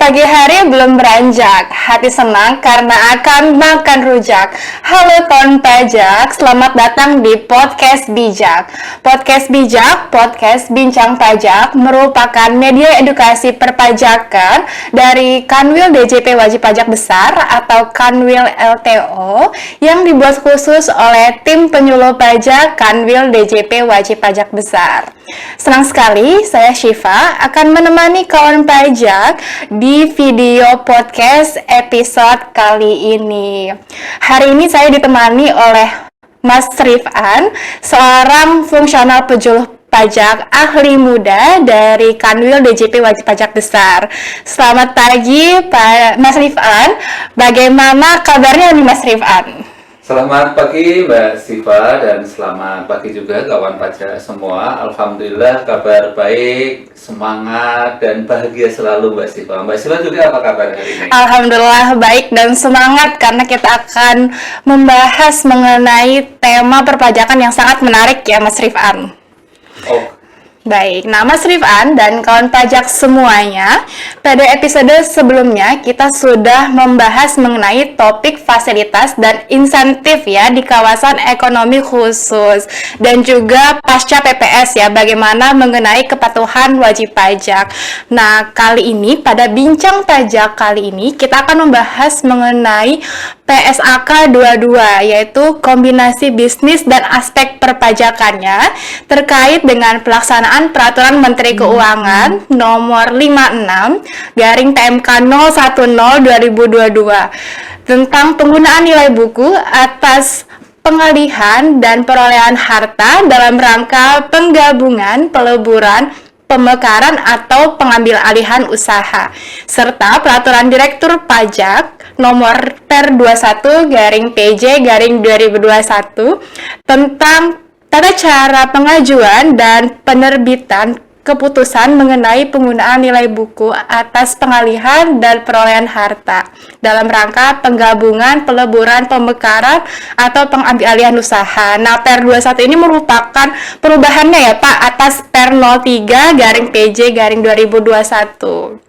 Pagi hari belum beranjak, hati senang karena akan makan rujak. Halo kawan pajak, selamat datang di Podcast Bijak. Podcast Bijak, podcast bincang pajak, merupakan media edukasi perpajakan dari Kanwil DJP Wajib Pajak Besar atau Kanwil LTO yang dibuat khusus oleh tim penyuluh pajak Kanwil DJP Wajib Pajak Besar. Senang sekali, saya Syifa akan menemani kawan pajak di video podcast episode kali ini. Hari ini saya ditemani oleh Mas Rifan, seorang fungsional penyuluh pajak ahli muda dari Kanwil DJP Wajib Pajak Besar. Selamat pagi, Pak Mas Rifan. Bagaimana kabarnya nih, Mas Rifan? Selamat pagi Mbak Siva dan selamat pagi juga kawan pajak semua. Alhamdulillah kabar baik, semangat dan bahagia selalu Mbak Siva. Mbak Siva juga apa kabar hari ini? Alhamdulillah baik dan semangat karena kita akan membahas mengenai tema perpajakan yang sangat menarik ya Mas Rifan. Oh. Baik, nah Mas Rifan dan kawan pajak semuanya, pada episode sebelumnya kita sudah membahas mengenai topik fasilitas dan insentif ya di kawasan ekonomi khusus dan juga pasca PPS ya, bagaimana mengenai kepatuhan wajib pajak. Nah, kali ini pada bincang pajak kali ini kita akan membahas mengenai PSAK 22, yaitu kombinasi bisnis dan aspek perpajakannya terkait dengan pelaksanaan Peraturan Menteri Keuangan nomor 56 garing PMK 010/2022 tentang penggunaan nilai buku atas pengalihan dan perolehan harta dalam rangka penggabungan, peleburan, pemekaran atau pengambil alihan usaha, serta Peraturan Direktur Pajak nomor per 21 garing PJ garing 2021 tentang tata cara pengajuan dan penerbitan keputusan mengenai penggunaan nilai buku atas pengalihan dan perolehan harta dalam rangka penggabungan, peleburan, pemekaran atau pengambil-alihan usaha. Nah, per 21 ini merupakan perubahannya ya Pak atas per 03 garing PJ garing 2021.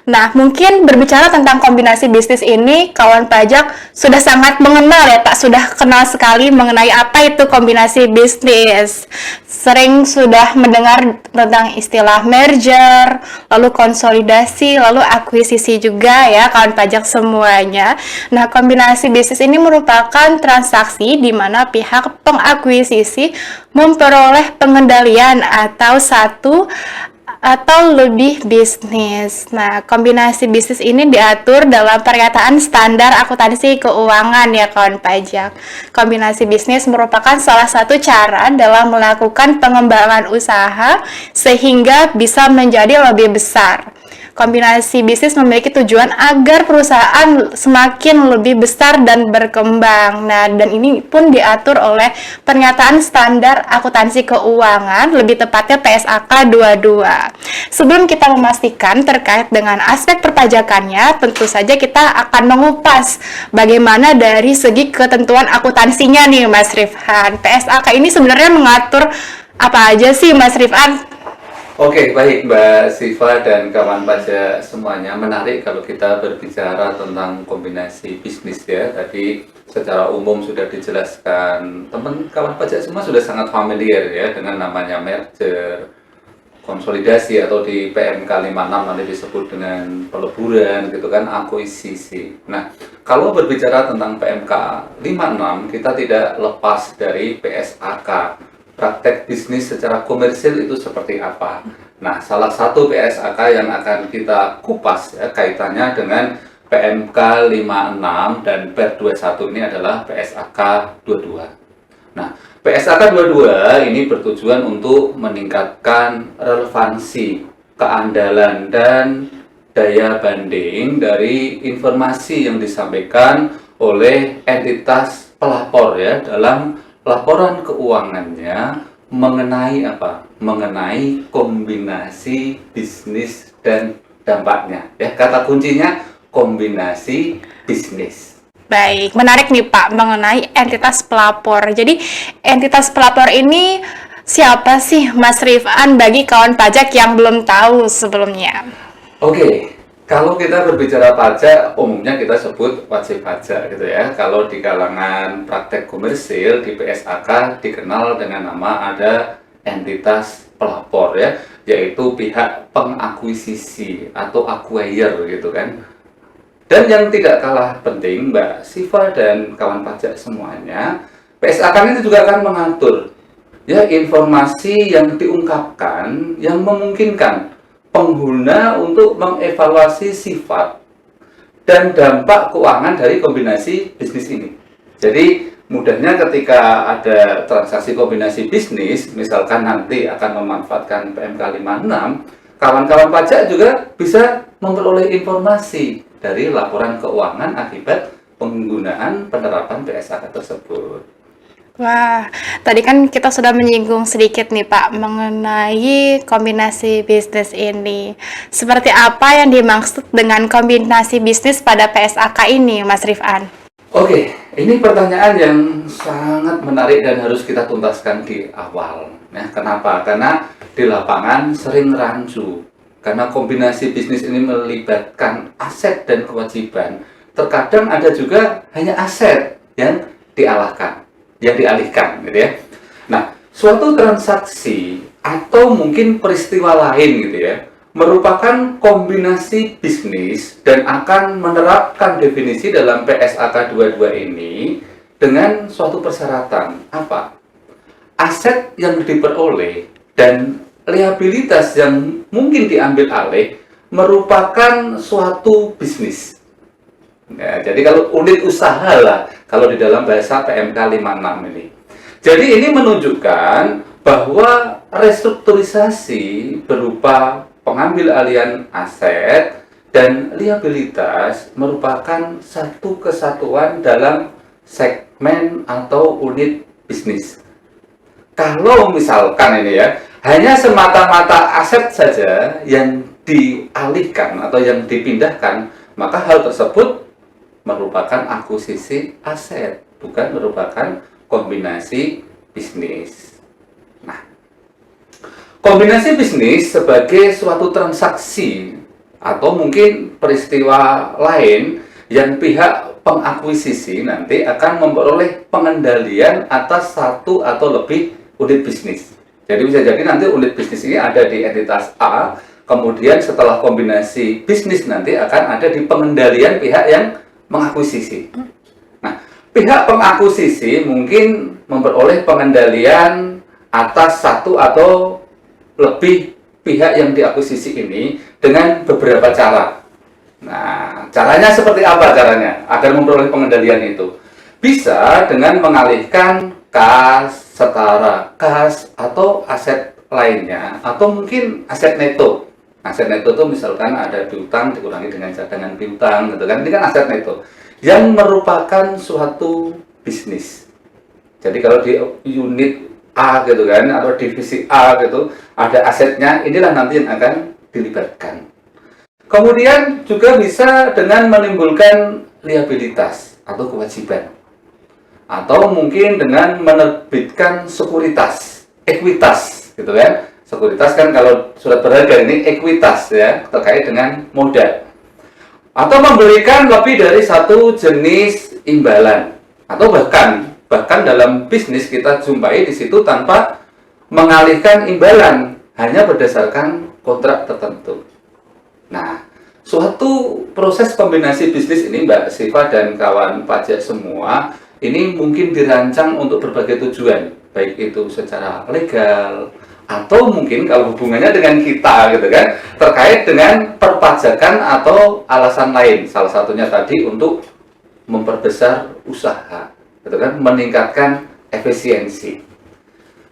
Nah, mungkin berbicara tentang kombinasi bisnis ini, kawan pajak sudah sangat mengenal ya Pak, sudah kenal sekali mengenai apa itu kombinasi bisnis. Sering sudah mendengar tentang istilah merger, lalu konsolidasi, lalu akuisisi juga ya kawan pajak semuanya. Nah, kombinasi bisnis ini merupakan transaksi di mana pihak pengakuisisi memperoleh pengendalian atau satu atau lebih bisnis. Nah, kombinasi bisnis ini diatur dalam pernyataan standar akuntansi keuangan ya kawan pajak. Kombinasi bisnis merupakan salah satu cara dalam melakukan pengembangan usaha sehingga bisa menjadi lebih besar. Kombinasi bisnis memiliki tujuan agar perusahaan semakin lebih besar dan berkembang. Nah, dan ini pun diatur oleh pernyataan standar akuntansi keuangan, lebih tepatnya PSAK 22. Sebelum kita memastikan terkait dengan aspek perpajakannya, tentu saja kita akan mengupas bagaimana dari segi ketentuan akuntansinya nih Mas Rifan. PSAK ini sebenarnya mengatur apa aja sih Mas Rifan? Oke, baik Mbak Siva dan kawan pajak semuanya. Menarik kalau kita berbicara tentang kombinasi bisnis ya. Tadi secara umum sudah dijelaskan. Teman kawan pajak semua sudah sangat familiar ya dengan namanya merger, konsolidasi atau di PMK 56 nanti disebut dengan peleburan gitu kan, akuisisi. Nah, kalau berbicara tentang PMK 56 kita tidak lepas dari PSAK. Praktek bisnis secara komersil itu seperti apa? Nah, salah satu PSAK yang akan kita kupas ya, kaitannya dengan PMK 56 dan per 21 ini adalah PSAK 22. Nah, PSAK 22 ini bertujuan untuk meningkatkan relevansi, keandalan, dan daya banding dari informasi yang disampaikan oleh entitas pelapor ya dalam laporan keuangannya mengenai apa? Mengenai kombinasi bisnis dan dampaknya. Ya, kata kuncinya kombinasi bisnis. Baik, menarik nih Pak mengenai entitas pelapor. Jadi, entitas pelapor ini siapa sih Mas Rifan bagi kawan pajak yang belum tahu sebelumnya? Oke, Kalau kita berbicara pajak, umumnya kita sebut wajib pajak gitu ya. Kalau di kalangan praktek komersil di PSAK dikenal dengan nama ada entitas pelapor ya, yaitu pihak pengakuisisi atau acquirer gitu kan. Dan yang tidak kalah penting, Mbak Siva dan kawan pajak semuanya, PSAK ini juga akan mengatur ya informasi yang diungkapkan yang memungkinkan pengguna untuk mengevaluasi sifat dan dampak keuangan dari kombinasi bisnis ini. Jadi mudahnya ketika ada transaksi kombinasi bisnis, misalkan nanti akan memanfaatkan PMK 56, kawan-kawan pajak juga bisa memperoleh informasi dari laporan keuangan akibat penggunaan penerapan PSAK tersebut. Wah, tadi kan kita sudah menyinggung sedikit nih Pak mengenai kombinasi bisnis ini. Seperti apa yang dimaksud dengan kombinasi bisnis pada PSAK ini, Mas Rifan? Oke, ini pertanyaan yang sangat menarik dan harus kita tuntaskan di awal. Ya, kenapa? Karena di lapangan sering rancu. Karena kombinasi bisnis ini melibatkan aset dan kewajiban. Terkadang ada juga hanya aset yang dialihkan, gitu ya. Nah, suatu transaksi atau mungkin peristiwa lain, gitu ya, merupakan kombinasi bisnis dan akan menerapkan definisi dalam PSAK 22 ini dengan suatu persyaratan. Apa? Aset yang diperoleh dan liabilitas yang mungkin diambil alih merupakan suatu bisnis. Ya, jadi kalau unit usaha lah, kalau di dalam bahasa PMK 56 ini. Jadi ini menunjukkan bahwa restrukturisasi berupa pengambil alihan aset dan liabilitas merupakan satu kesatuan dalam segmen atau unit bisnis. Kalau misalkan ini ya, hanya semata-mata aset saja yang dialihkan atau yang dipindahkan, maka hal tersebut merupakan akuisisi aset, bukan merupakan kombinasi bisnis. Nah, kombinasi bisnis sebagai suatu transaksi atau mungkin peristiwa lain yang pihak pengakuisisi nanti akan memperoleh pengendalian atas satu atau lebih unit bisnis. Jadi bisa jadi nanti unit bisnis ini ada di entitas A, kemudian setelah kombinasi bisnis nanti akan ada di pengendalian pihak yang mengakuisisi. Nah, pihak pengakuisisi mungkin memperoleh pengendalian atas satu atau lebih pihak yang diakuisisi ini dengan beberapa cara. Nah, caranya seperti apa caranya agar memperoleh pengendalian itu? Bisa dengan mengalihkan kas, setara kas, atau aset lainnya, atau mungkin aset neto. Aset neto itu misalkan ada piutang dikurangi dengan cadangan piutang, gitu kan? Ini kan aset neto yang merupakan suatu bisnis. Jadi kalau di unit A gitu kan, atau divisi A gitu, ada asetnya, inilah nanti yang akan dilibatkan. Kemudian juga bisa dengan menimbulkan liabilitas atau kewajiban, atau mungkin dengan menerbitkan sekuritas, ekuitas, gitu kan? Sekuritas kan kalau surat berharga ini ekuitas ya, terkait dengan modal. Atau memberikan lebih dari satu jenis imbalan. Atau bahkan dalam bisnis kita jumpai di situ tanpa mengalihkan imbalan, hanya berdasarkan kontrak tertentu. Nah, suatu proses kombinasi bisnis ini Mbak Siva dan kawan pajak semua, ini mungkin dirancang untuk berbagai tujuan, baik itu secara legal, atau mungkin kalau hubungannya dengan kita gitu kan, terkait dengan perpajakan atau alasan lain. Salah satunya tadi untuk memperbesar usaha, gitu kan, meningkatkan efisiensi.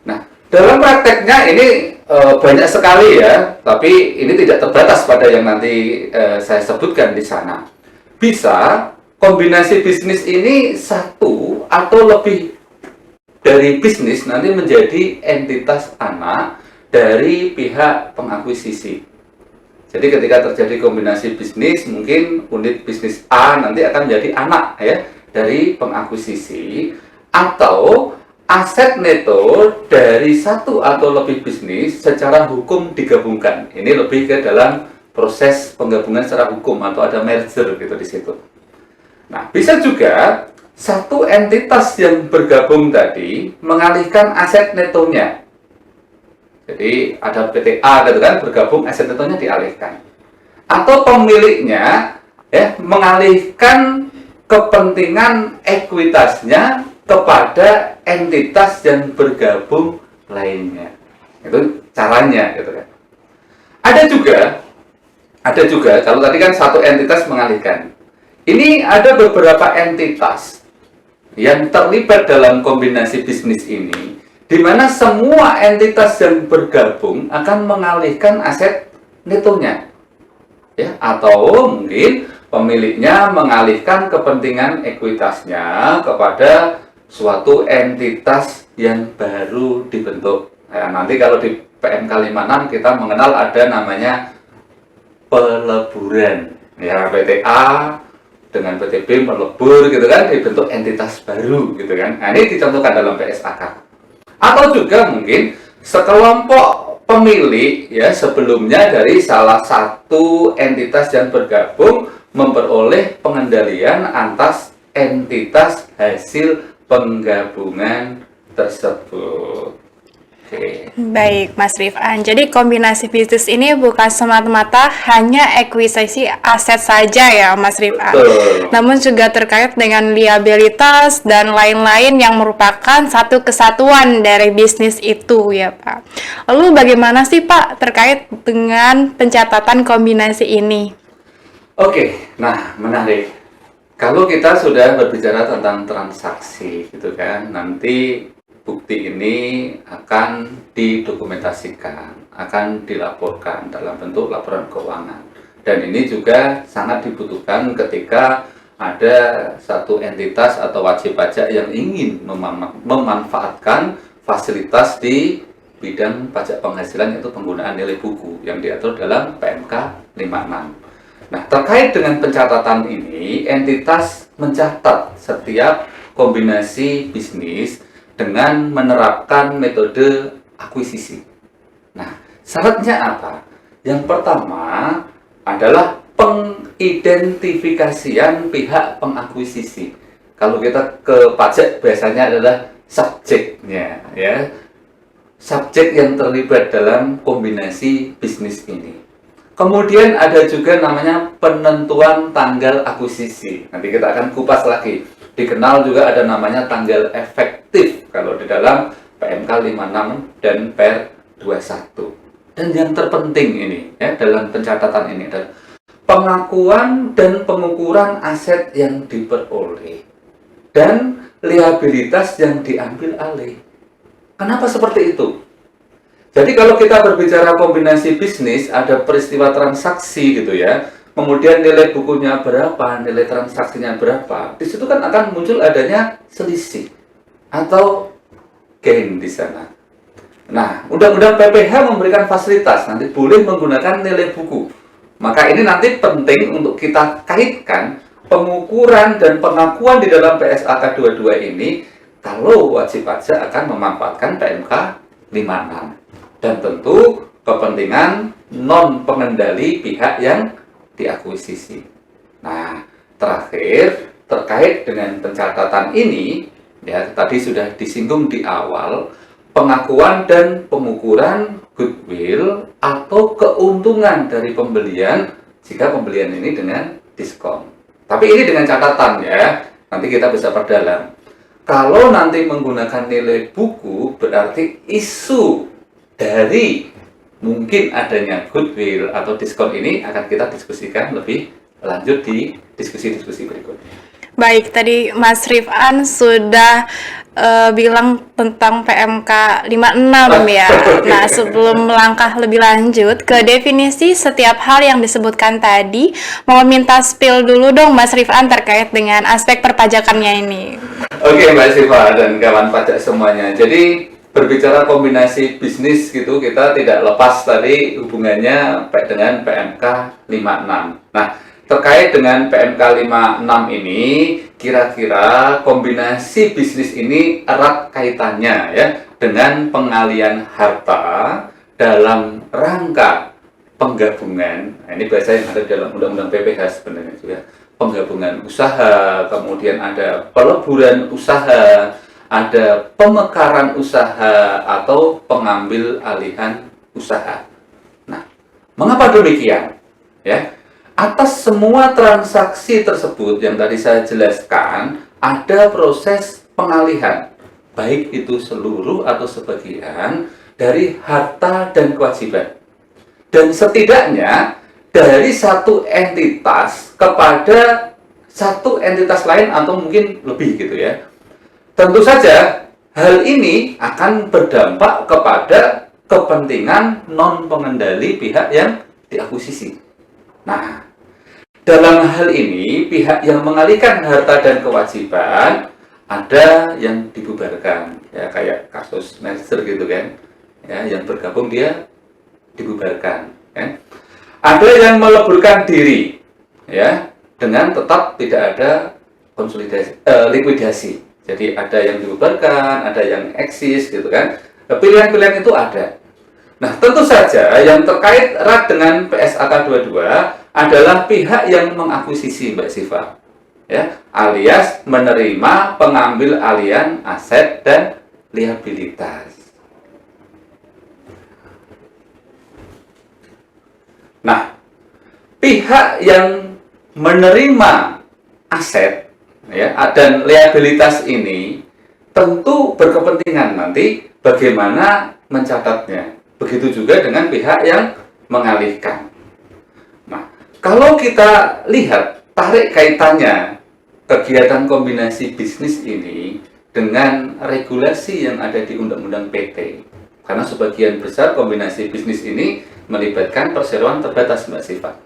Nah, dalam prakteknya ini banyak sekali ya, tapi ini tidak terbatas pada yang nanti saya sebutkan di sana. Bisa kombinasi bisnis ini satu atau lebih dari bisnis nanti menjadi entitas anak dari pihak pengakuisisi. Jadi ketika terjadi kombinasi bisnis, mungkin unit bisnis A nanti akan menjadi anak ya dari pengakuisisi, atau aset neto dari satu atau lebih bisnis secara hukum digabungkan. Ini lebih ke dalam proses penggabungan secara hukum atau ada merger gitu di situ. Nah, bisa juga satu entitas yang bergabung tadi mengalihkan aset netonya. Jadi ada PT A gitu kan, bergabung, aset netonya dialihkan. Atau pemiliknya ya mengalihkan kepentingan ekuitasnya kepada entitas yang bergabung lainnya. Itu caranya gitu kan. Ada juga kalau tadi kan satu entitas mengalihkan. Ini ada beberapa entitas yang terlibat dalam kombinasi bisnis ini, di mana semua entitas yang bergabung akan mengalihkan aset netonya. Ya, atau mungkin pemiliknya mengalihkan kepentingan ekuitasnya kepada suatu entitas yang baru dibentuk. Nah, nanti kalau di PMK 56 kita mengenal ada namanya peleburan. Ya, PT A dengan PT B melebur gitu kan, dibentuk entitas baru gitu kan. Nah, ini dicontohkan dalam PSAK. Atau juga mungkin sekelompok pemilik ya sebelumnya dari salah satu entitas yang bergabung memperoleh pengendalian atas entitas hasil penggabungan tersebut. Oke. Baik, Mas Rifan. Jadi kombinasi bisnis ini bukan semata-mata hanya ekuisisi aset saja ya, Mas Rifan. Betul. Namun juga terkait dengan liabilitas dan lain-lain yang merupakan satu kesatuan dari bisnis itu ya, Pak. Lalu bagaimana sih, Pak, terkait dengan pencatatan kombinasi ini? Oke, nah menarik. Kalau kita sudah berbicara tentang transaksi gitu kan, nanti bukti ini akan didokumentasikan, akan dilaporkan dalam bentuk laporan keuangan. Dan ini juga sangat dibutuhkan ketika ada satu entitas atau wajib pajak yang ingin memanfaatkan fasilitas di bidang pajak penghasilan, yaitu penggunaan nilai buku yang diatur dalam PMK 56. Nah, terkait dengan pencatatan ini, entitas mencatat setiap kombinasi bisnis dengan menerapkan metode akuisisi. Nah, syaratnya apa? Yang pertama adalah pengidentifikasian pihak pengakuisisi. Kalau kita ke pajak biasanya adalah subjeknya, ya. Subjek yang terlibat dalam kombinasi bisnis ini. Kemudian ada juga namanya penentuan tanggal akuisisi. Nanti kita akan kupas lagi. Dikenal juga ada namanya tanggal efektif kalau di dalam PMK 56 dan PER 21. Dan yang terpenting ini ya dalam pencatatan ini adalah pengakuan dan pengukuran aset yang diperoleh dan liabilitas yang diambil alih. Kenapa seperti itu? Jadi kalau kita berbicara kombinasi bisnis, ada peristiwa transaksi gitu ya. Kemudian nilai bukunya berapa, nilai transaksinya berapa. Di situ kan akan muncul adanya selisih atau gain di sana. Nah, Undang-Undang PPH memberikan fasilitas nanti boleh menggunakan nilai buku. Maka ini nanti penting untuk kita kaitkan pengukuran dan pengakuan di dalam PSAK 22 ini kalau wajib pajak akan memanfaatkan PMK 56. Dan tentu kepentingan non pengendali pihak yang diakuisisi. Nah, terakhir terkait dengan pencatatan ini, ya tadi sudah disinggung di awal, pengakuan dan pengukuran goodwill atau keuntungan dari pembelian jika pembelian ini dengan diskon. Tapi ini dengan catatan ya, nanti kita bisa perdalam. Kalau nanti menggunakan nilai buku, berarti isu dari mungkin adanya goodwill atau diskon ini akan kita diskusikan lebih lanjut di diskusi-diskusi berikutnya. Baik, tadi Mas Rifan sudah bilang tentang PMK 56 ya. Nah, sebelum melangkah lebih lanjut ke definisi setiap hal yang disebutkan tadi, mau minta spill dulu dong Mas Rifan terkait dengan aspek perpajakannya ini. Oke, Mbak Siva dan kawan pajak semuanya. Jadi berbicara kombinasi bisnis gitu, kita tidak lepas tadi hubungannya dengan PMK 56. Nah, terkait dengan PMK 56 ini, kira-kira kombinasi bisnis ini erat kaitannya ya dengan pengalian harta dalam rangka penggabungan. Nah, ini bahasa yang ada dalam Undang-Undang PPH sebenarnya juga. Penggabungan usaha, kemudian ada peleburan usaha, ada pemekaran usaha atau pengambil alihan usaha. Nah, mengapa demikian? Ya, atas semua transaksi tersebut yang tadi saya jelaskan, ada proses pengalihan, baik itu seluruh atau sebagian dari harta dan kewajiban. Dan setidaknya dari satu entitas kepada satu entitas lain atau mungkin lebih gitu ya. Tentu saja hal ini akan berdampak kepada kepentingan non pengendali pihak yang diakuisisi. Nah, dalam hal ini pihak yang mengalihkan harta dan kewajiban ada yang dibubarkan, ya kayak kasus merger gitu kan, ya yang bergabung dia dibubarkan. Ya. Ada yang meleburkan diri, ya dengan tetap tidak ada konsolidasi, likuidasi. Jadi ada yang dibubarkan, ada yang eksis gitu kan. Pilihan-pilihan itu ada. Nah, tentu saja yang terkait erat dengan PSAK 22 adalah pihak yang mengakuisisi, Mbak Siva, ya, alias menerima pengambil alihan aset dan liabilitas. Nah, pihak yang menerima aset ya dan liabilitas ini tentu berkepentingan nanti bagaimana mencatatnya. Begitu juga dengan pihak yang mengalihkan. Nah, kalau kita lihat tarik kaitannya kegiatan kombinasi bisnis ini dengan regulasi yang ada di Undang-Undang PT. Karena sebagian besar kombinasi bisnis ini melibatkan perseroan terbatas, Mbak Siva.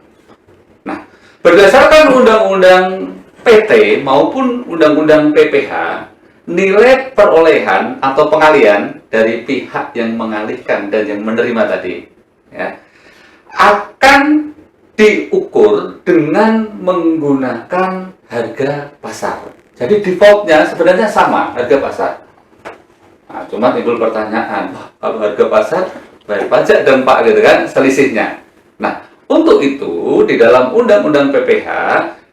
Nah, berdasarkan Undang-Undang PT maupun Undang-Undang PPH, nilai perolehan atau pengalian dari pihak yang mengalihkan dan yang menerima tadi ya, akan diukur dengan menggunakan harga pasar. Jadi defaultnya sebenarnya sama, harga pasar. Nah, cuma timbul pertanyaan, kalau harga pasar bayar pajak dan Pak gitu kan selisihnya. Nah, untuk itu di dalam Undang-Undang PPH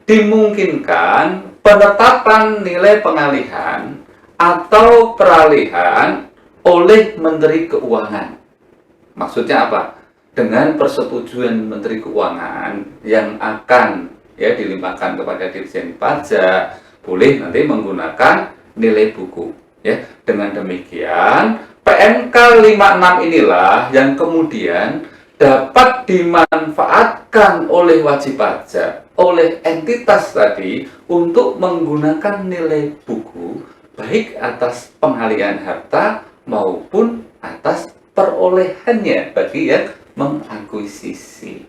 dimungkinkan penetapan nilai pengalihan atau peralihan oleh Menteri Keuangan. Maksudnya apa? Dengan persetujuan Menteri Keuangan yang akan ya dilimpahkan kepada Dirjen Pajak, boleh nanti menggunakan nilai buku. Ya, dengan demikian PMK 56 inilah yang kemudian dapat dimanfaatkan oleh wajib pajak, oleh entitas tadi untuk menggunakan nilai buku baik atas pengalihan harta maupun atas perolehannya bagi yang mengakuisisi.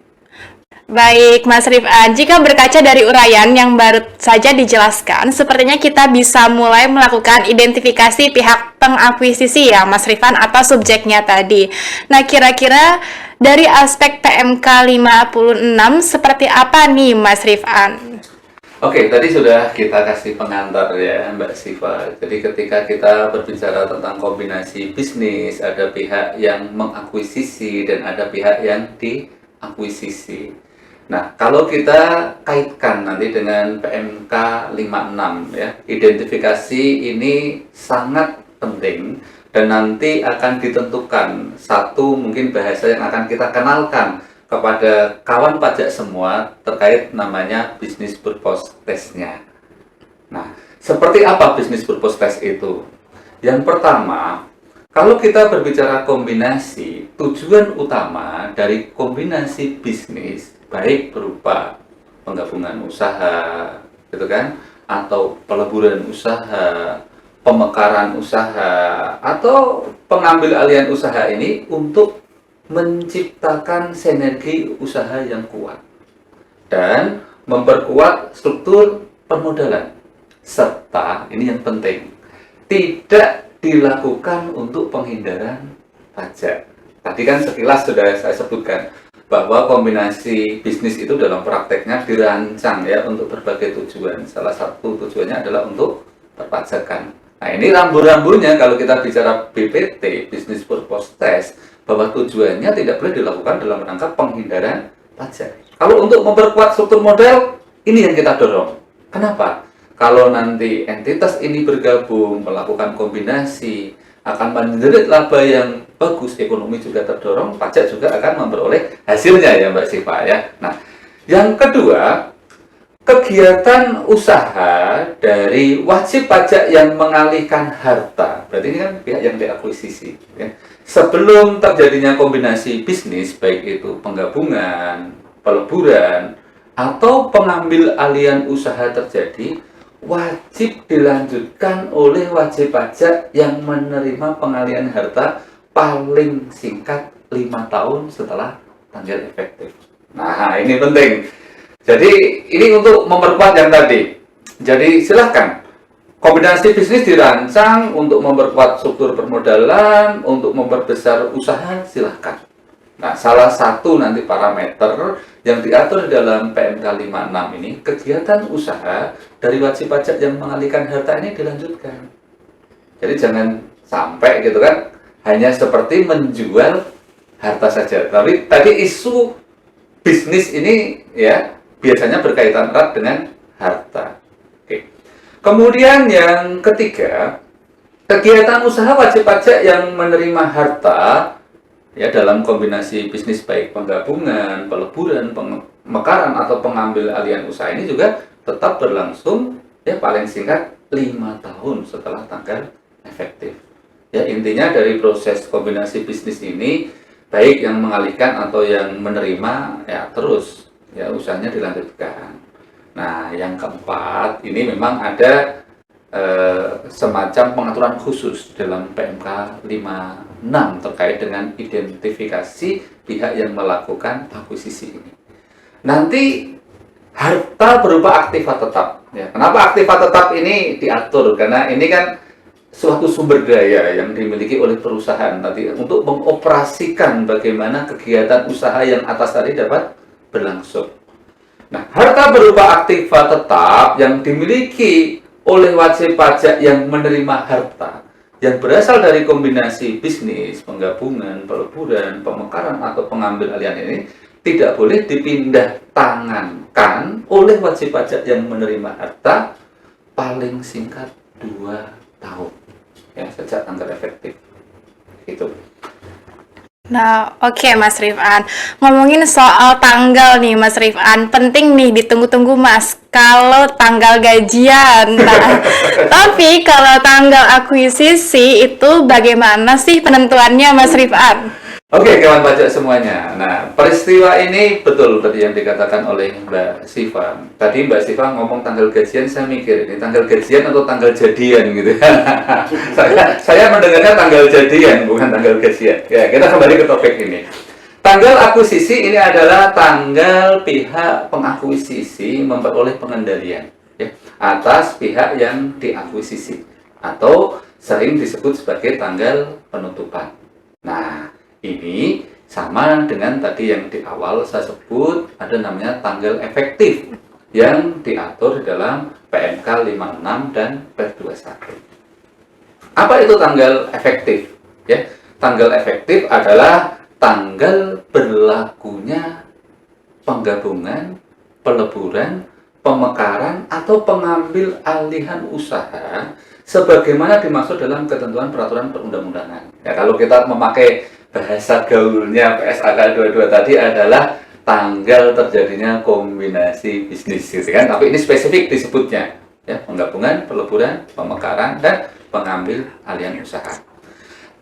Baik, Mas Rifan, jika berkaca dari uraian yang baru saja dijelaskan, sepertinya kita bisa mulai melakukan identifikasi pihak pengakuisisi ya, Mas Rifan, atau subjeknya tadi. Nah, kira-kira dari aspek PMK 56 seperti apa nih, Mas Rifan? Oke, tadi sudah kita kasih pengantar ya, Mbak Siva. Jadi ketika kita berbicara tentang kombinasi bisnis, ada pihak yang mengakuisisi dan ada pihak yang diakuisisi. Nah, kalau kita kaitkan nanti dengan PMK 56 ya, identifikasi ini sangat penting dan nanti akan ditentukan satu mungkin bahasa yang akan kita kenalkan kepada kawan pajak semua terkait namanya business purpose test-nya. Nah, seperti apa business purpose test itu? Yang pertama, kalau kita berbicara kombinasi, tujuan utama dari kombinasi bisnis baik berupa penggabungan usaha, gitu kan, atau peleburan usaha, pemekaran usaha, atau pengambil alihan usaha ini untuk menciptakan sinergi usaha yang kuat dan memperkuat struktur permodalan, serta ini yang penting, tidak dilakukan untuk penghindaran pajak. Tadi kan sekilas sudah saya sebutkan bahwa kombinasi bisnis itu dalam prakteknya dirancang ya untuk berbagai tujuan. Salah satu tujuannya adalah untuk perpajakan. Nah, ini rambu-rambunya kalau kita bicara BPT, Business Purpose Test, bahwa tujuannya tidak boleh dilakukan dalam rangka penghindaran pajak. Kalau untuk memperkuat struktur modal, ini yang kita dorong. Kenapa? Kalau nanti entitas ini bergabung, melakukan kombinasi, akan menjerit laba yang bagus, ekonomi juga terdorong, pajak juga akan memperoleh hasilnya ya Mbak Siva ya. Nah, yang kedua, kegiatan usaha dari wajib pajak yang mengalihkan harta, berarti ini kan pihak yang diakuisisi ya. Sebelum terjadinya kombinasi bisnis, baik itu penggabungan, peleburan, atau pengambil alihan usaha terjadi, wajib dilanjutkan oleh wajib pajak yang menerima pengalihan harta paling singkat 5 tahun setelah tanggal efektif. Nah, ini penting. Jadi ini untuk memperkuat yang tadi. Jadi silahkan, kombinasi bisnis dirancang untuk memperkuat struktur permodalan, untuk memperbesar usaha, silahkan. Nah, salah satu nanti parameter yang diatur dalam PMK 56 ini, kegiatan usaha dari wajib pajak yang mengalihkan harta ini dilanjutkan. Jadi jangan sampai gitu kan, hanya seperti menjual harta saja. Tapi tadi isu bisnis ini ya biasanya berkaitan erat dengan harta. Oke. Kemudian yang ketiga, kegiatan usaha wajib pajak yang menerima harta ya dalam kombinasi bisnis baik penggabungan, peleburan, pemekaran atau pengambil alihan usaha ini juga tetap berlangsung ya paling singkat 5 tahun setelah tanggal efektif. Ya intinya dari proses kombinasi bisnis ini baik yang mengalihkan atau yang menerima ya terus ya usahanya dilanjutkan. Nah, yang keempat ini memang ada semacam pengaturan khusus dalam PMK 56 terkait dengan identifikasi pihak yang melakukan akuisisi ini. Nanti harta berupa aktiva tetap. Ya, kenapa aktiva tetap ini diatur? Karena ini kan suatu sumber daya yang dimiliki oleh perusahaan tadi untuk mengoperasikan bagaimana kegiatan usaha yang atas tadi dapat berlangsung. Nah, harta berupa aktiva tetap yang dimiliki oleh wajib pajak yang menerima harta yang berasal dari kombinasi bisnis, penggabungan, peleburan, pemekaran atau pengambil alihan ini tidak boleh dipindah tangankan oleh wajib pajak yang menerima harta paling singkat 2 tahun ya sejak tanggal efektif. Itu. Nah, oke Mas Rifan. Ngomongin soal tanggal nih Mas Rifan, penting nih ditunggu-tunggu Mas. Kalau tanggal gajian. Nah, tapi kalau tanggal akuisisi itu bagaimana sih penentuannya Mas Rifan? Oke, kawan pajak semuanya. Nah, peristiwa ini betul tadi yang dikatakan oleh Mbak Siva. Tadi Mbak Siva ngomong tanggal gajian, saya mikir ini tanggal gajian atau tanggal jadian gitu. saya mendengarnya tanggal jadian, bukan tanggal gajian. Ya, kita kembali ke topik ini. Tanggal akuisisi ini adalah tanggal pihak pengakuisisi memperoleh pengendalian ya, atas pihak yang diakuisisi atau sering disebut sebagai tanggal penutupan. Nah, ini sama dengan tadi yang di awal saya sebut ada namanya tanggal efektif yang diatur di dalam PMK 56 dan PER 21. Apa itu tanggal efektif? Ya, tanggal efektif adalah tanggal berlakunya penggabungan, peleburan, pemekaran atau pengambil alihan usaha sebagaimana dimaksud dalam ketentuan peraturan perundang-undangan. Ya, kalau kita memakai bahasa gaulnya PSAK 22 tadi adalah tanggal terjadinya kombinasi bisnis gitu kan, tapi ini spesifik disebutnya ya, penggabungan, peleburan, pemekaran dan pengambil alihan usaha.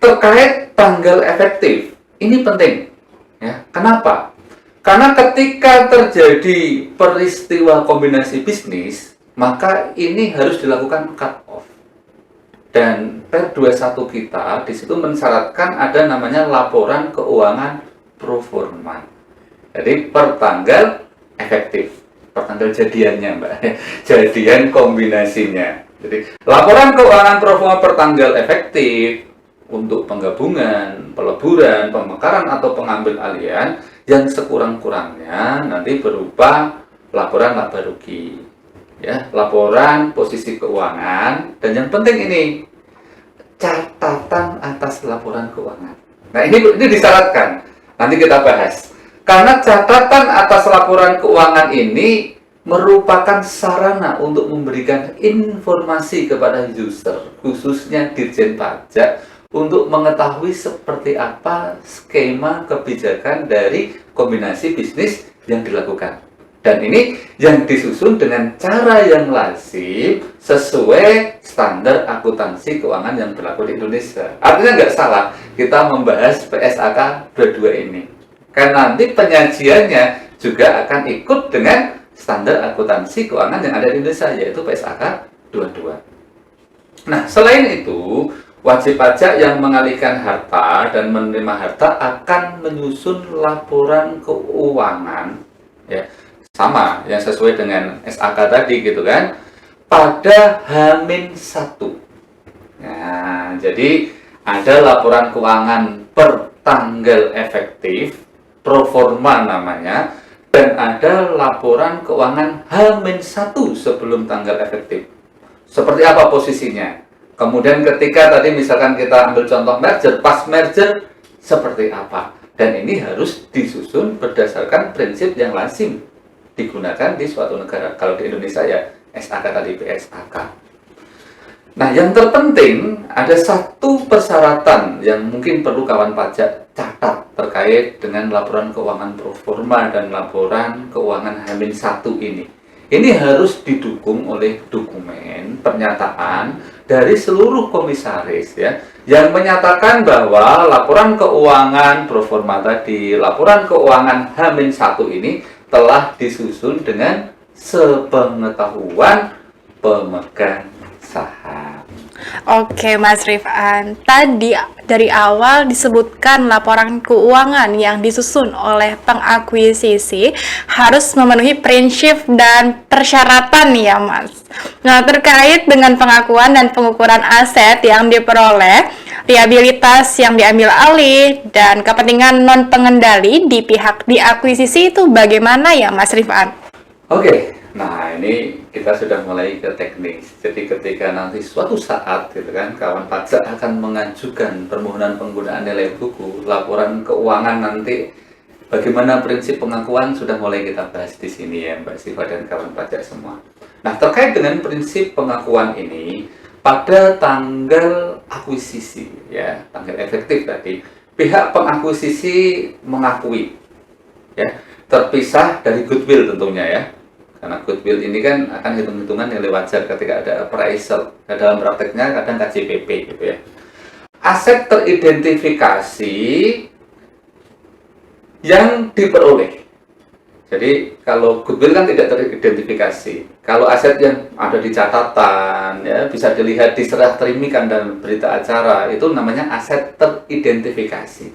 Terkait tanggal efektif ini penting ya. Kenapa? Karena ketika terjadi peristiwa kombinasi bisnis, maka ini harus dilakukan cut off. Dan PER 21 kita di situ mensyaratkan ada namanya laporan keuangan pro forma. Jadi per tanggal efektif, per tanggal jadiannya Mbak, jadian kombinasinya. Jadi laporan keuangan pro forma per tanggal efektif untuk penggabungan, peleburan, pemekaran atau pengambil alihan yang sekurang-kurangnya nanti berupa laporan laba rugi. Ya, laporan posisi keuangan dan yang penting ini catatan atas laporan keuangan. Nah, ini disyaratkan. Nanti kita bahas. Karena catatan atas laporan keuangan ini merupakan sarana untuk memberikan informasi kepada user, khususnya Dirjen Pajak, untuk mengetahui seperti apa skema kebijakan dari kombinasi bisnis yang dilakukan. Dan ini yang disusun dengan cara yang lazim sesuai standar akuntansi keuangan yang berlaku di Indonesia. Artinya nggak salah kita membahas PSAK 22 ini. Karena nanti penyajiannya juga akan ikut dengan standar akuntansi keuangan yang ada di Indonesia, yaitu PSAK 22. Nah, selain itu, wajib pajak yang mengalihkan harta dan menerima harta akan menyusun laporan keuangan, ya, sama yang sesuai dengan SAK tadi gitu kan, pada H-1. Nah, jadi ada laporan keuangan per tanggal efektif, pro forma namanya, dan ada laporan keuangan H-1 sebelum tanggal efektif. Seperti apa posisinya? Kemudian ketika tadi misalkan kita ambil contoh merger, pas merger seperti apa? Dan ini harus disusun berdasarkan prinsip yang lazim digunakan di suatu negara. Kalau di Indonesia ya SAK tadi, PSAK. Nah, yang terpenting ada satu persyaratan yang mungkin perlu kawan pajak catat terkait dengan laporan keuangan pro forma dan laporan keuangan H-1 ini. Ini harus didukung oleh dokumen pernyataan dari seluruh komisaris ya, yang menyatakan bahwa laporan keuangan pro forma tadi, laporan keuangan H-1 ini telah disusun dengan sepengetahuan pemegang saham. Oke Mas Rifan, tadi dari awal disebutkan laporan keuangan yang disusun oleh pengakuisisi harus memenuhi prinsip dan persyaratan ya Mas. Nah, terkait dengan pengakuan dan pengukuran aset yang diperoleh, liabilitas yang diambil alih, dan kepentingan non pengendali di pihak diakuisisi itu bagaimana ya Mas Rifan? Oke, nah ini kita sudah mulai ke teknis. Jadi ketika nanti suatu saat gitu kan, kawan pajak akan mengajukan permohonan penggunaan nilai buku, laporan keuangan nanti bagaimana prinsip pengakuan sudah mulai kita bahas di sini ya Mbak Siva dan kawan pajak semua. Nah, terkait dengan prinsip pengakuan ini, pada tanggal akuisisi ya, tanggal efektif tadi, pihak pengakuisisi mengakui ya, terpisah dari goodwill tentunya ya. Karena goodwill ini kan akan hitung-hitungan nilai wajar ketika ada appraisal. Nah, dalam prakteknya kadang KJPP gitu ya. Aset teridentifikasi yang diperoleh. Jadi kalau goodwill kan tidak teridentifikasi. Kalau aset yang ada di catatan ya, bisa dilihat diserah terimikan dalam berita acara, itu namanya aset teridentifikasi.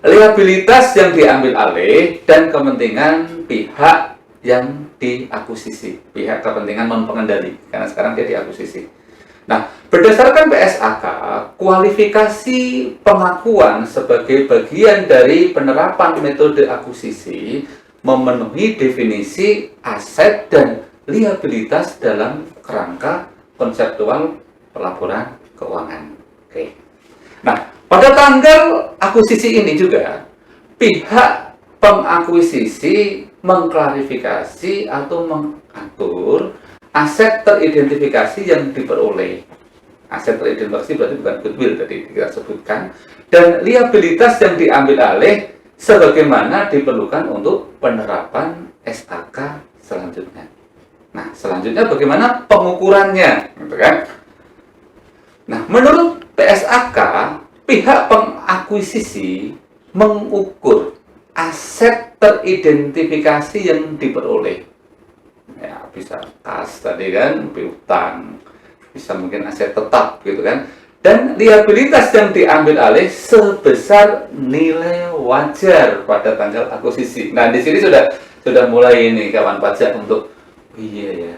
Liabilitas yang diambil alih dan kepentingan pihak yang diakuisisi, pihak kepentingan non pengendali, karena sekarang dia diakuisisi. Nah, berdasarkan PSAK, kualifikasi pengakuan sebagai bagian dari penerapan metode akuisisi memenuhi definisi aset dan liabilitas dalam kerangka konseptual pelaporan keuangan. Oke. Nah, pada tanggal akuisisi ini juga pihak pengakuisisi mengklarifikasi atau mengatur aset teridentifikasi yang diperoleh. Aset teridentifikasi berarti bukan goodwill tadi kita sebutkan, dan liabilitas yang diambil alih sebagaimana diperlukan untuk penerapan SAK selanjutnya. Nah, selanjutnya bagaimana pengukurannya, gitu kan? Nah, menurut PSAK, pihak pengakuisisi mengukur aset teridentifikasi yang diperoleh. Ya, bisa kas tadi kan, piutang, bisa mungkin aset tetap gitu kan. Dan liabilitas yang diambil alih sebesar nilai wajar pada tanggal akuisisi. Nah, di sini sudah mulai ini kawan pajak untuk iya ya,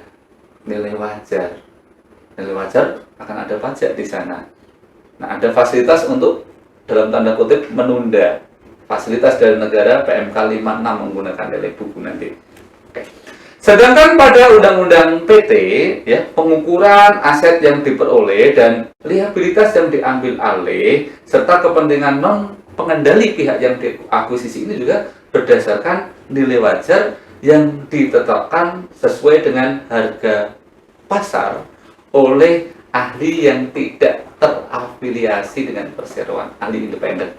nilai wajar. Nilai wajar akan ada pajak di sana. Nah, ada fasilitas untuk dalam tanda kutip menunda. Fasilitas dari negara PMK 56 menggunakan nilai buku nanti. Oke. Sedangkan pada Undang-Undang PT, ya, pengukuran aset yang diperoleh dan liabilitas yang diambil alih serta kepentingan non pengendali pihak yang diakuisisi ini juga berdasarkan nilai wajar yang ditetapkan sesuai dengan harga pasar oleh ahli yang tidak terafiliasi dengan perseroan, ahli independen.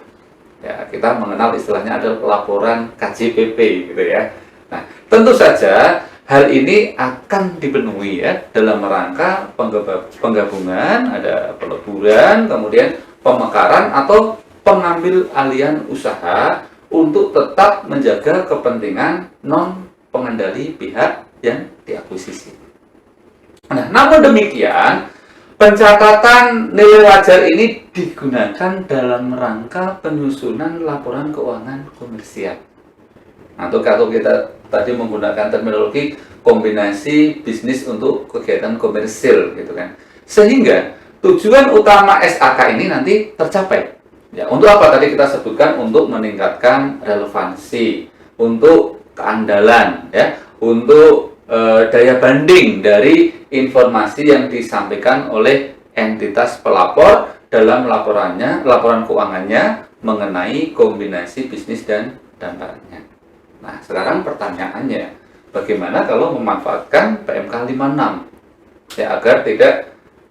Ya, kita mengenal istilahnya adalah laporan KJPP gitu ya. Nah, tentu saja hal ini akan dipenuhi ya dalam rangka penggabungan, ada peleburan, kemudian pemekaran atau pengambil alihan usaha untuk tetap menjaga kepentingan non pengendali pihak yang diakuisisi. Nah, namun demikian, pencatatan nilai wajar ini digunakan dalam rangka penyusunan laporan keuangan komersial. Atau kalau kita tadi menggunakan terminologi kombinasi bisnis untuk kegiatan komersil gitu kan. Sehingga tujuan utama SAK ini nanti tercapai. Ya, untuk apa tadi kita sebutkan? Untuk meningkatkan relevansi, untuk keandalan ya, untuk daya banding dari informasi yang disampaikan oleh entitas pelapor dalam laporan keuangannya mengenai kombinasi bisnis dan dampaknya. Nah, sekarang pertanyaannya, bagaimana kalau memanfaatkan PMK 56 ya, agar tidak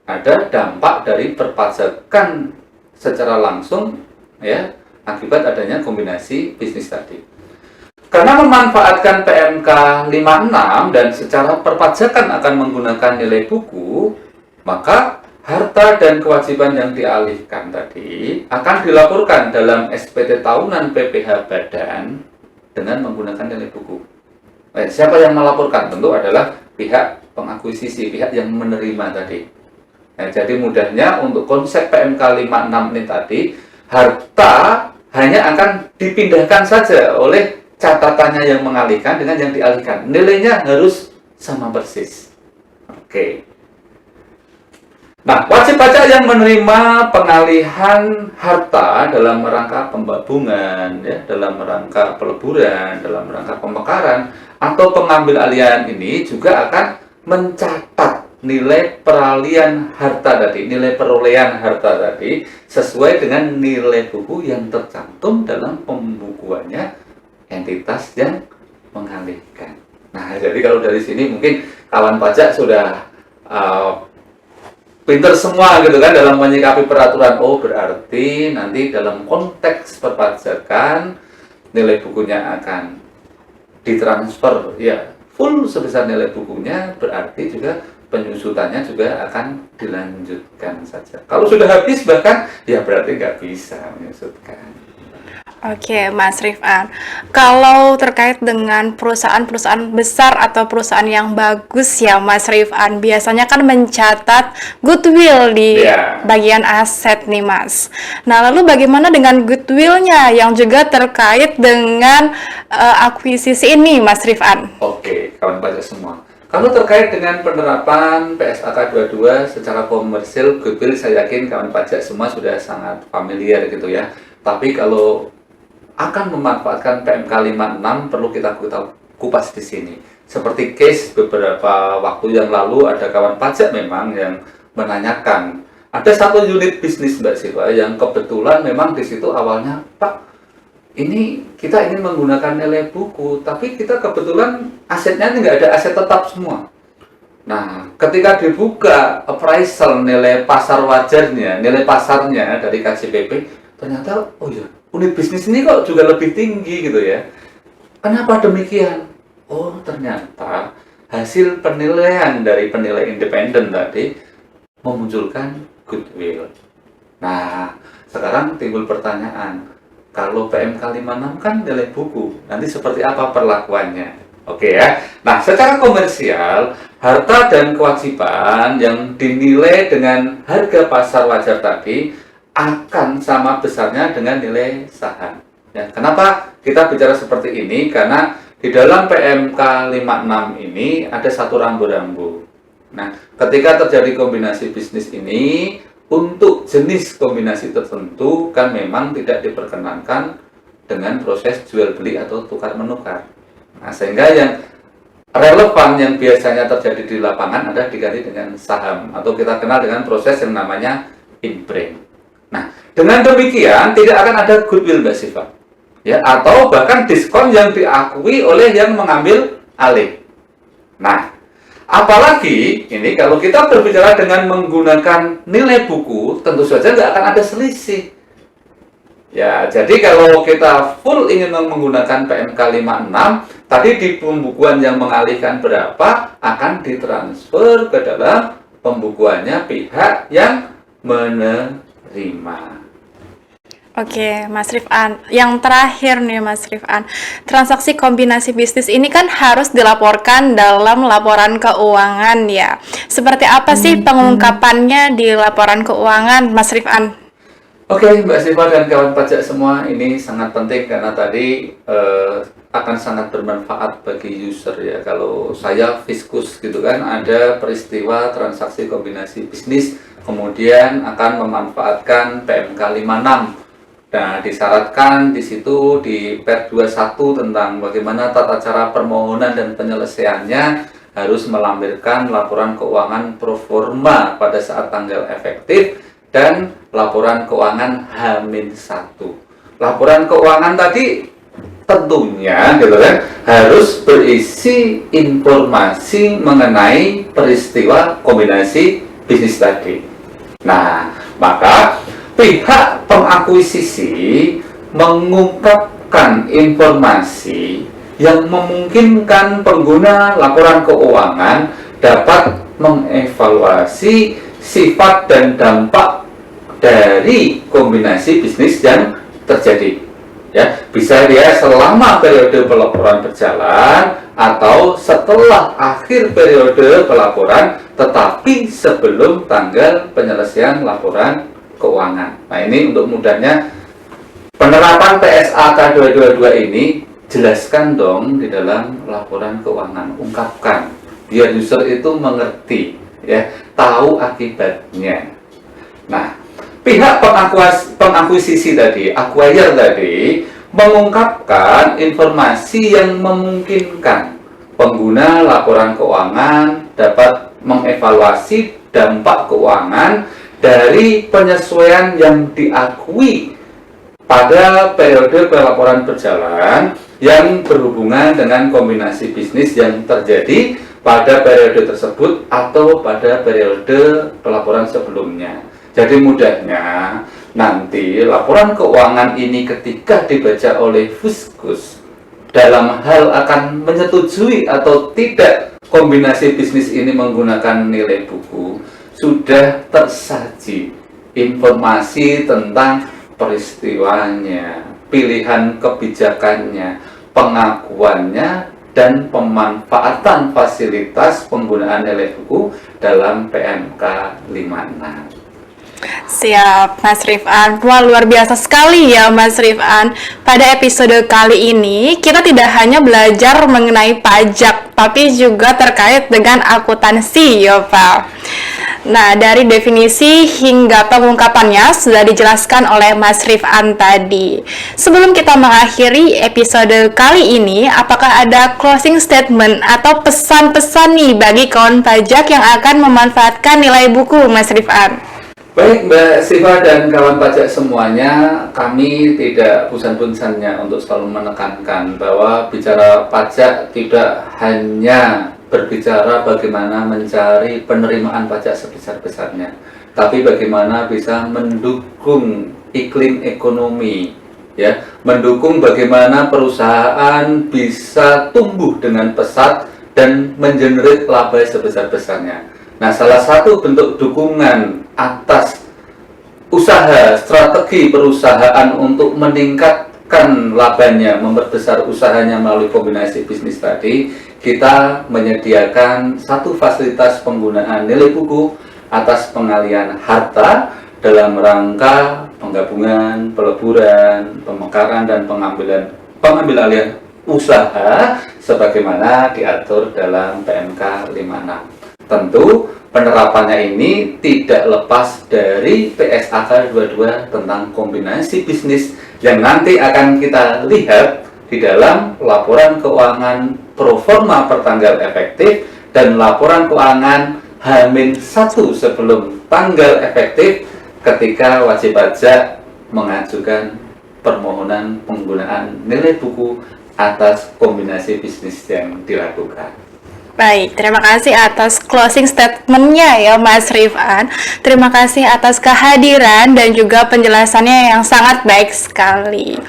ada dampak dari perpajakan secara langsung ya akibat adanya kombinasi bisnis tadi. Karena memanfaatkan PMK 56 dan secara perpajakan akan menggunakan nilai buku, maka harta dan kewajiban yang dialihkan tadi akan dilaporkan dalam SPT tahunan PPh Badan dengan menggunakan nilai buku. Siapa yang melaporkan? Tentu adalah pihak pengakuisisi, pihak yang menerima tadi. Jadi mudahnya untuk konsep PMK 56 ini tadi, harta hanya akan dipindahkan saja oleh catatannya yang mengalihkan dengan yang dialihkan. Nilainya harus sama persis. Oke. Nah, wajib pajak yang menerima pengalihan harta dalam rangka pembabungan, ya, dalam rangka peleburan, dalam rangka pemekaran, atau pengambil alihan ini juga akan mencatat nilai peralihan harta tadi, nilai perolehan harta tadi, sesuai dengan nilai buku yang tercantum dalam pembukuannya entitas yang mengalihkan. Nah, jadi kalau dari sini mungkin kawan pajak sudah pinter semua gitu kan dalam menyikapi peraturan. Oh, berarti nanti dalam konteks perpajakan nilai bukunya akan ditransfer ya full sebesar nilai bukunya, berarti juga penyusutannya juga akan dilanjutkan saja. Kalau sudah habis bahkan ya berarti nggak bisa menyusutkan. Oke, Mas Rifan. Kalau terkait dengan perusahaan-perusahaan besar atau perusahaan yang bagus ya, Mas Rifan, biasanya kan mencatat goodwill di bagian aset nih, Mas. Nah, lalu bagaimana dengan goodwill-nya yang juga terkait dengan akuisisi ini, Mas Rifan? Oke, kawan pajak semua. Kalau terkait dengan penerapan PSAK 22 secara komersil, goodwill saya yakin kawan pajak semua sudah sangat familiar gitu ya. Tapi kalau akan memanfaatkan PMK 56 perlu kita kupas di sini. Seperti case beberapa waktu yang lalu ada kawan pajak memang yang menanyakan ada satu unit bisnis Mbak Siva yang kebetulan memang di situ awalnya Pak, ini kita ingin menggunakan nilai buku, tapi kita kebetulan asetnya nggak ada aset tetap semua. Nah, ketika dibuka appraisal nilai pasar wajarnya, nilai pasarnya dari KJPP, ternyata oh ya, unit bisnis ini kok juga lebih tinggi gitu ya. Kenapa demikian? Oh, ternyata hasil penilaian dari penilai independen tadi memunculkan goodwill. Nah, sekarang timbul pertanyaan, kalau PMK 56 kan nilai buku, nanti seperti apa perlakuannya? Oke ya. Nah, secara komersial, harta dan kewajiban yang dinilai dengan harga pasar wajar tadi akan sama besarnya dengan nilai saham. Ya, kenapa kita bicara seperti ini? Karena di dalam PMK 56 ini ada satu rambu-rambu. Nah, ketika terjadi kombinasi bisnis ini, untuk jenis kombinasi tertentu kan memang tidak diperkenankan dengan proses jual beli atau tukar menukar. Nah, sehingga yang relevan yang biasanya terjadi di lapangan ada diganti dengan saham atau kita kenal dengan proses yang namanya in-brain. Nah, dengan demikian tidak akan ada goodwill Mbak Siva, ya, atau bahkan diskon yang diakui oleh yang mengambil alih. Nah, apalagi ini kalau kita berbicara dengan menggunakan nilai buku, tentu saja nggak akan ada selisih. Ya, jadi kalau kita full ingin menggunakan PMK 56, tadi di pembukuan yang mengalihkan berapa akan ditransfer ke dalam pembukuannya pihak yang menerima. Oke, Mas Rifan. Yang terakhir nih, Mas Rifan. Transaksi kombinasi bisnis ini kan harus dilaporkan dalam laporan keuangan ya. Seperti apa sih pengungkapannya di laporan keuangan, Mas Rifan? Oke, Mbak Siva dan kawan pajak semua, ini sangat penting karena tadi akan sangat bermanfaat bagi user ya. Kalau saya Fiskus gitu kan, ada peristiwa transaksi kombinasi bisnis, kemudian akan memanfaatkan PMK 56. Nah, disyaratkan di situ di Per 21 tentang bagaimana tata cara permohonan dan penyelesaiannya harus melampirkan laporan keuangan pro forma pada saat tanggal efektif dan laporan keuangan H-1. Laporan keuangan tadi tentunya gitu kan harus berisi informasi mengenai peristiwa kombinasi bisnis tadi. Nah, maka pihak pengakuisisi mengungkapkan informasi yang memungkinkan pengguna laporan keuangan dapat mengevaluasi sifat dan dampak dari kombinasi bisnis yang terjadi. Ya, bisa dia selama periode pelaporan berjalan atau setelah akhir periode pelaporan, tetapi sebelum tanggal penyelesaian laporan keuangan. Nah, ini untuk mudahnya penerapan PSAK 222 ini jelaskan dong di dalam laporan keuangan, ungkapkan biar user itu mengerti ya, tahu akibatnya. Nah, pihak pengakuisisi tadi, acquire tadi mengungkapkan informasi yang memungkinkan pengguna laporan keuangan dapat mengevaluasi dampak keuangan dari penyesuaian yang diakui pada periode pelaporan berjalan yang berhubungan dengan kombinasi bisnis yang terjadi pada periode tersebut atau pada periode pelaporan sebelumnya. Jadi mudahnya nanti laporan keuangan ini ketika dibaca oleh Fiskus dalam hal akan menyetujui atau tidak kombinasi bisnis ini menggunakan nilai buku, sudah tersaji informasi tentang peristiwanya, pilihan kebijakannya, pengakuannya, dan pemanfaatan fasilitas penggunaan nilai buku dalam PMK 56. Siap, Mas Rifan. Wah, luar biasa sekali ya, Mas Rifan. Pada episode kali ini, kita tidak hanya belajar mengenai pajak, tapi juga terkait dengan akuntansi, ya Pak. Nah, dari definisi hingga pengungkapannya sudah dijelaskan oleh Mas Rifan tadi. Sebelum kita mengakhiri episode kali ini, apakah ada closing statement atau pesan-pesan nih bagi kawan pajak yang akan memanfaatkan nilai buku, Mas Rifan? Baik Mbak Siva dan kawan pajak semuanya, kami tidak bosan-bosannya untuk selalu menekankan bahwa bicara pajak tidak hanya berbicara bagaimana mencari penerimaan pajak sebesar-besarnya, tapi bagaimana bisa mendukung iklim ekonomi, ya, mendukung bagaimana perusahaan bisa tumbuh dengan pesat dan mengenerate laba sebesar-besarnya. Nah, salah satu bentuk dukungan atas usaha strategi perusahaan untuk meningkatkan labanya, memperbesar usahanya melalui kombinasi bisnis tadi, kita menyediakan satu fasilitas penggunaan nilai buku atas pengalihan harta dalam rangka penggabungan, peleburan, pemekaran, dan pengambil alihan usaha sebagaimana diatur dalam PMK 56. Tentu penerapannya ini tidak lepas dari PSAK 22 tentang kombinasi bisnis yang nanti akan kita lihat di dalam laporan keuangan pro forma pertanggal efektif dan laporan keuangan H-1 sebelum tanggal efektif ketika wajib pajak mengajukan permohonan penggunaan nilai buku atas kombinasi bisnis yang dilakukan. Baik, terima kasih atas closing statement-nya ya Mas Rifan. Terima kasih atas kehadiran dan juga penjelasannya yang sangat baik sekali.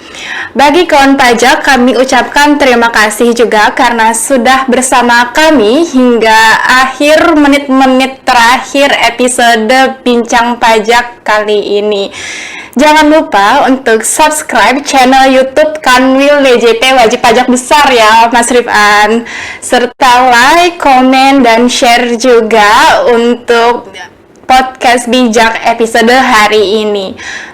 Bagi kawan pajak, kami ucapkan terima kasih juga karena sudah bersama kami hingga akhir menit-menit terakhir episode Bincang Pajak kali ini. Jangan lupa untuk subscribe channel YouTube Kanwil DJP Wajib Pajak Besar ya Mas Rifan, serta like, komen, dan share juga untuk podcast bijak episode hari ini.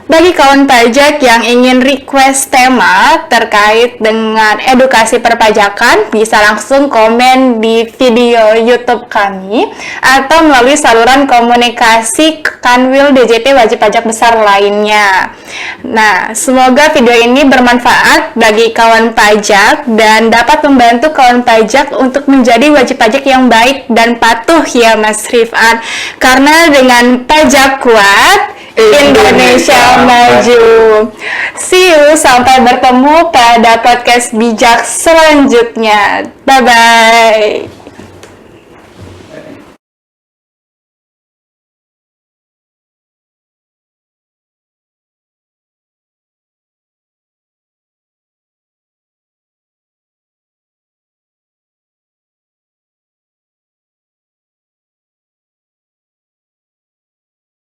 Bagi kawan pajak yang ingin request tema terkait dengan edukasi perpajakan, bisa langsung komen di video YouTube kami atau melalui saluran komunikasi Kanwil DJP Wajib Pajak Besar lainnya. Nah, semoga video ini bermanfaat bagi kawan pajak dan dapat membantu kawan pajak untuk menjadi wajib pajak yang baik dan patuh ya Mas Rifan. Karena dengan pajak kuat, Indonesia maju. See you, sampai bertemu pada podcast bijak selanjutnya. Bye-bye.